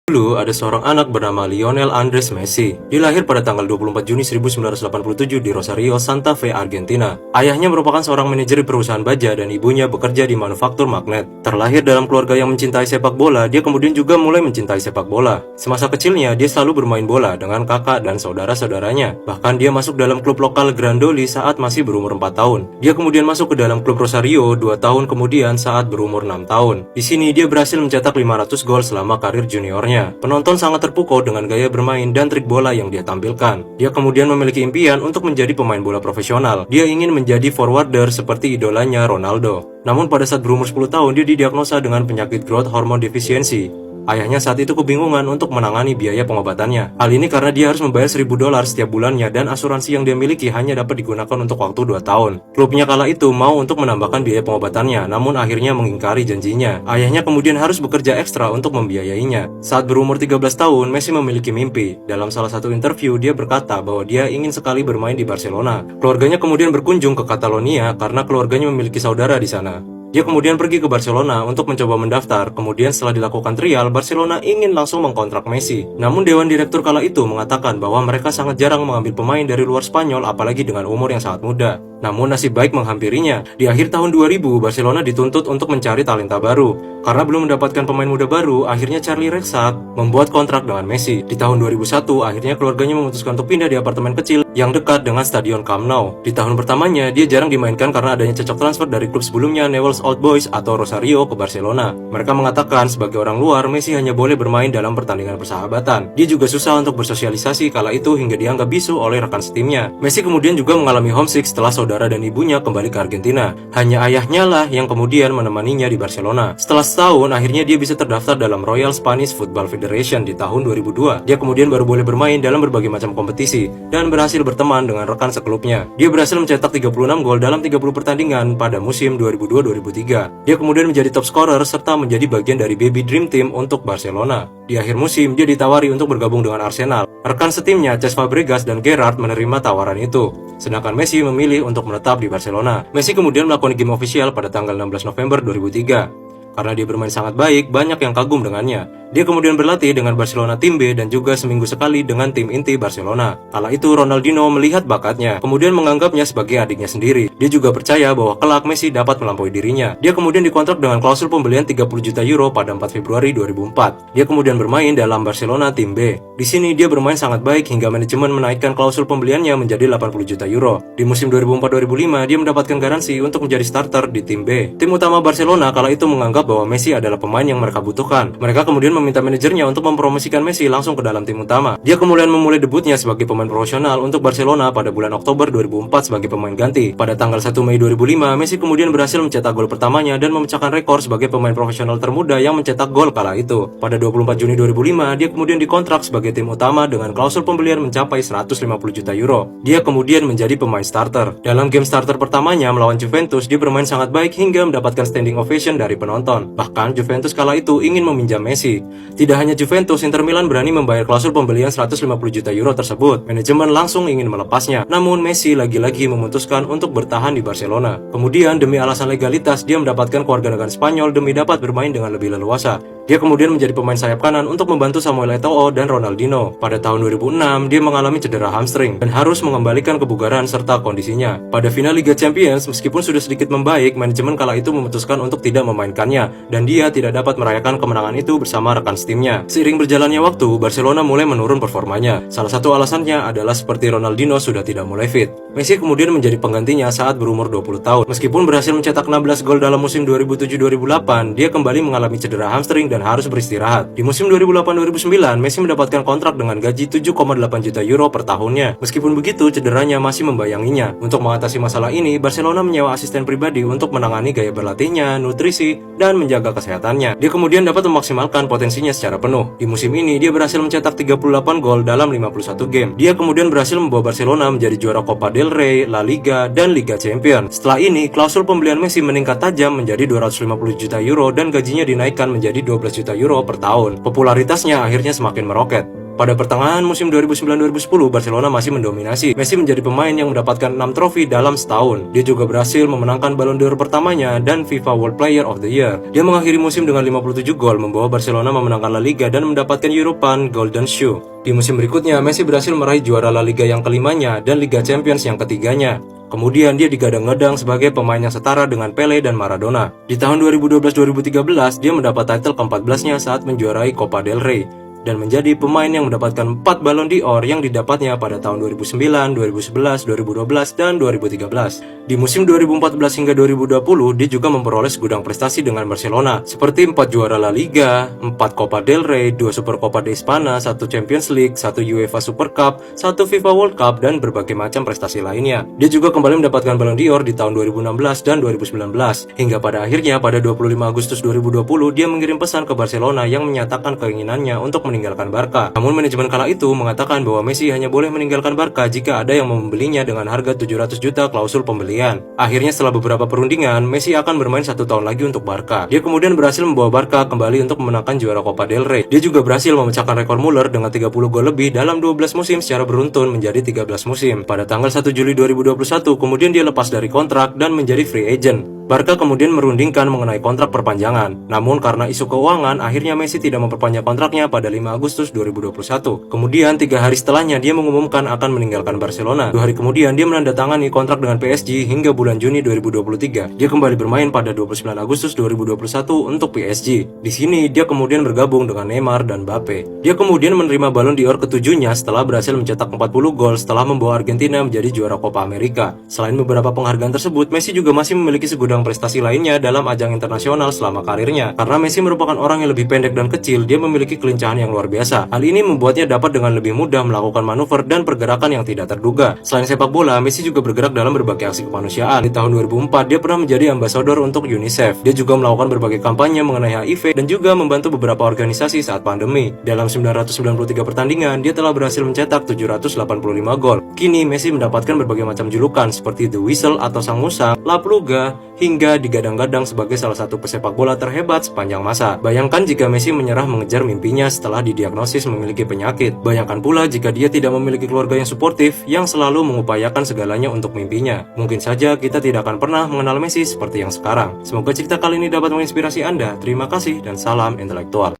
Dulu ada seorang anak bernama Lionel Andres Messi. Dia lahir pada tanggal 24 Juni 1987 di Rosario, Santa Fe, Argentina. Ayahnya merupakan seorang manajer di perusahaan baja dan ibunya bekerja di manufaktur magnet. Terlahir dalam keluarga yang mencintai sepak bola, dia kemudian juga mulai mencintai sepak bola. Semasa kecilnya, dia selalu bermain bola dengan kakak dan saudara-saudaranya. Bahkan dia masuk dalam klub lokal Grandoli saat masih berumur 4 tahun. Dia kemudian masuk ke dalam klub Rosario 2 tahun kemudian saat berumur 6 tahun. Di sini dia berhasil mencetak 500 gol selama karir juniornya. Penonton sangat terpukau dengan gaya bermain dan trik bola yang dia tampilkan. Dia kemudian memiliki impian untuk menjadi pemain bola profesional. Dia ingin menjadi forwarder seperti idolanya Ronaldo. Namun pada saat berumur 10 tahun, dia didiagnosa dengan penyakit growth hormone deficiency. Ayahnya saat itu kebingungan untuk menangani biaya pengobatannya. Hal ini karena dia harus membayar $1.000 setiap bulannya dan asuransi yang dia miliki hanya dapat digunakan untuk waktu 2 tahun. Klubnya kala itu mau untuk menambahkan biaya pengobatannya, namun akhirnya mengingkari janjinya. Ayahnya kemudian harus bekerja ekstra untuk membiayainya. Saat berumur 13 tahun, Messi memiliki mimpi. Dalam salah satu interview, dia berkata bahwa dia ingin sekali bermain di Barcelona. Keluarganya kemudian berkunjung ke Catalonia karena keluarganya memiliki saudara di sana. Dia kemudian pergi ke Barcelona untuk mencoba mendaftar. Kemudian setelah dilakukan trial, Barcelona ingin langsung mengkontrak Messi. Namun Dewan Direktur kala itu mengatakan bahwa mereka sangat jarang mengambil pemain dari luar Spanyol apalagi dengan umur yang sangat muda. Namun nasib baik menghampirinya. Di akhir tahun 2000, Barcelona dituntut untuk mencari talenta baru. Karena belum mendapatkan pemain muda baru, akhirnya Charlie Rexach membuat kontrak dengan Messi. Di tahun 2001, akhirnya keluarganya memutuskan untuk pindah di apartemen kecil yang dekat dengan Stadion Camp Nou. Di tahun pertamanya, dia jarang dimainkan karena adanya cocok transfer dari klub sebelumnya Newell's Old Boys atau Rosario ke Barcelona. Mereka mengatakan sebagai orang luar, Messi hanya boleh bermain dalam pertandingan persahabatan. Dia juga susah untuk bersosialisasi kala itu hingga dianggap bisu oleh rekan setimnya. Messi kemudian juga mengalami homesick setelah saudara dan ibunya kembali ke Argentina. Hanya ayahnya lah yang kemudian menemaninya di Barcelona. Setelah setahun, akhirnya dia bisa terdaftar dalam Royal Spanish Football Federation di tahun 2002. Dia kemudian baru boleh bermain dalam berbagai macam kompetisi dan berhasil berteman dengan rekan seklubnya. Dia berhasil mencetak 36 gol dalam 30 pertandingan pada musim 2002-2003. Dia kemudian menjadi top scorer serta menjadi bagian dari Baby Dream Team untuk Barcelona. Di akhir musim, dia ditawari untuk bergabung dengan Arsenal. Rekan setimnya Cesc Fabregas dan Gerrard menerima tawaran itu. Sedangkan Messi memilih untuk menetap di Barcelona. Messi kemudian melakukan game official pada tanggal 16 November 2003. Karena dia bermain sangat baik, banyak yang kagum dengannya. Dia kemudian berlatih dengan Barcelona tim B dan juga seminggu sekali dengan tim inti Barcelona. Kala itu Ronaldinho melihat bakatnya, kemudian menganggapnya sebagai adiknya sendiri. Dia juga percaya bahwa kelak Messi dapat melampaui dirinya. Dia kemudian dikontrak dengan klausul pembelian 30 juta euro pada 4 Februari 2004. Dia kemudian bermain dalam Barcelona tim B. Di sini dia bermain sangat baik hingga manajemen menaikkan klausul pembeliannya menjadi 80 juta euro. Di musim 2004-2005 dia mendapatkan garansi untuk menjadi starter di tim B. Tim utama Barcelona kala itu menganggap bahwa Messi adalah pemain yang mereka butuhkan. Mereka kemudian meminta manajernya untuk mempromosikan Messi langsung ke dalam tim utama. Dia kemudian memulai debutnya sebagai pemain profesional untuk Barcelona pada bulan Oktober 2004 sebagai pemain ganti. Pada tanggal 1 Mei 2005, Messi kemudian berhasil mencetak gol pertamanya dan memecahkan rekor sebagai pemain profesional termuda yang mencetak gol kala itu. Pada 24 Juni 2005, dia kemudian dikontrak sebagai tim utama dengan klausul pembelian mencapai 150 juta euro. Dia kemudian menjadi pemain starter. Dalam game starter pertamanya melawan Juventus, dia bermain sangat baik hingga mendapatkan standing ovation dari penonton. Bahkan Juventus kala itu ingin meminjam Messi. Tidak hanya Juventus, Inter Milan berani membayar klausul pembelian 150 juta euro tersebut. Manajemen langsung ingin melepasnya. Namun Messi lagi-lagi memutuskan untuk bertahan di Barcelona. Kemudian demi alasan legalitas, dia mendapatkan kewarganegaraan Spanyol demi dapat bermain dengan lebih leluasa. Dia kemudian menjadi pemain sayap kanan untuk membantu Samuel Eto'o dan Ronaldinho. Pada tahun 2006, dia mengalami cedera hamstring dan harus mengembalikan kebugaran serta kondisinya. Pada final Liga Champions, meskipun sudah sedikit membaik, manajemen kala itu memutuskan untuk tidak memainkannya dan dia tidak dapat merayakan kemenangan itu bersama rekan setimnya. Seiring berjalannya waktu, Barcelona mulai menurun performanya. Salah satu alasannya adalah seperti Ronaldinho sudah tidak mulai fit. Messi kemudian menjadi penggantinya saat berumur 20 tahun. Meskipun berhasil mencetak 16 gol dalam musim 2007-2008, dia kembali mengalami cedera hamstring dan harus beristirahat. Di musim 2008-2009, Messi mendapatkan kontrak dengan gaji 7,8 juta euro per tahunnya. Meskipun begitu, cederanya masih membayanginya. Untuk mengatasi masalah ini, Barcelona menyewa asisten pribadi untuk menangani gaya berlatihnya, nutrisi, dan menjaga kesehatannya. Dia kemudian dapat memaksimalkan potensinya secara penuh. Di musim ini, dia berhasil mencetak 38 gol dalam 51 game. Dia kemudian berhasil membawa Barcelona menjadi juara Copa del Rey, La Liga, dan Liga Champions. Setelah ini, klausul pembelian Messi meningkat tajam menjadi 250 juta euro dan gajinya dinaikkan menjadi 12 juta euro per tahun. Popularitasnya akhirnya semakin meroket. Pada pertengahan musim 2009-2010, Barcelona masih mendominasi. Messi menjadi pemain yang mendapatkan 6 trofi dalam setahun. Dia juga berhasil memenangkan Ballon d'Or pertamanya dan FIFA World Player of the Year. Dia mengakhiri musim dengan 57 gol, membawa Barcelona memenangkan La Liga dan mendapatkan European Golden Shoe. Di musim berikutnya, Messi berhasil meraih juara La Liga yang kelimanya dan Liga Champions yang ketiganya. Kemudian dia digadang-gadang sebagai pemain yang setara dengan Pele dan Maradona. Di tahun 2012-2013, dia mendapat title ke-14-nya saat menjuarai Copa del Rey dan menjadi pemain yang mendapatkan 4 Ballon d'Or yang didapatnya pada tahun 2009, 2011, 2012, dan 2013. Di musim 2014 hingga 2020, dia juga memperoleh segudang prestasi dengan Barcelona, seperti 4 juara La Liga, 4 Copa del Rey, 2 Supercopa de España, 1 Champions League, 1 UEFA Super Cup, 1 FIFA World Cup, dan berbagai macam prestasi lainnya. Dia juga kembali mendapatkan Ballon d'Or di tahun 2016 dan 2019, hingga pada akhirnya pada 25 Agustus 2020, dia mengirim pesan ke Barcelona yang menyatakan keinginannya untuk meninggalkan Barca. Namun manajemen kala itu mengatakan bahwa Messi hanya boleh meninggalkan Barca jika ada yang membelinya dengan harga 700 juta klausul pembelian. Akhirnya setelah beberapa perundingan, Messi akan bermain 1 tahun lagi untuk Barca. Dia kemudian berhasil membawa Barca kembali untuk memenangkan juara Copa del Rey. Dia juga berhasil memecahkan rekor Muller dengan 30 gol lebih dalam 12 musim secara beruntun menjadi 13 musim. Pada tanggal 1 Juli 2021, kemudian dia lepas dari kontrak dan menjadi free agent. Barca kemudian merundingkan mengenai kontrak perpanjangan. Namun karena isu keuangan, akhirnya Messi tidak memperpanjang kontraknya pada 5 Agustus 2021. Kemudian 3 hari setelahnya dia mengumumkan akan meninggalkan Barcelona. 2 hari kemudian dia menandatangani kontrak dengan PSG hingga bulan Juni 2023. Dia kembali bermain pada 29 Agustus 2021 untuk PSG. Di sini dia kemudian bergabung dengan Neymar dan Mbappe. Dia kemudian menerima Ballon d'Or ke-7-nya setelah berhasil mencetak 40 gol setelah membawa Argentina menjadi juara Copa America. Selain beberapa penghargaan tersebut, Messi juga masih memiliki segudang prestasi lainnya dalam ajang internasional selama karirnya. Karena Messi merupakan orang yang lebih pendek dan kecil, dia memiliki kelincahan yang luar biasa. Hal ini membuatnya dapat dengan lebih mudah melakukan manuver dan pergerakan yang tidak terduga. Selain sepak bola, Messi juga bergerak dalam berbagai aksi kemanusiaan. Di tahun 2004, dia pernah menjadi ambasador untuk UNICEF. Dia juga melakukan berbagai kampanye mengenai HIV dan juga membantu beberapa organisasi saat pandemi. Dalam 993 pertandingan, dia telah berhasil mencetak 785 gol. Kini Messi mendapatkan berbagai macam julukan seperti The Whistle atau Sang Musang, La Pluga, hingga digadang-gadang sebagai salah satu pesepak bola terhebat sepanjang masa. Bayangkan jika Messi menyerah mengejar mimpinya setelah didiagnosis memiliki penyakit. Bayangkan pula jika dia tidak memiliki keluarga yang suportif yang selalu mengupayakan segalanya untuk mimpinya. Mungkin saja kita tidak akan pernah mengenal Messi seperti yang sekarang. Semoga cerita kali ini dapat menginspirasi Anda. Terima kasih dan salam intelektual.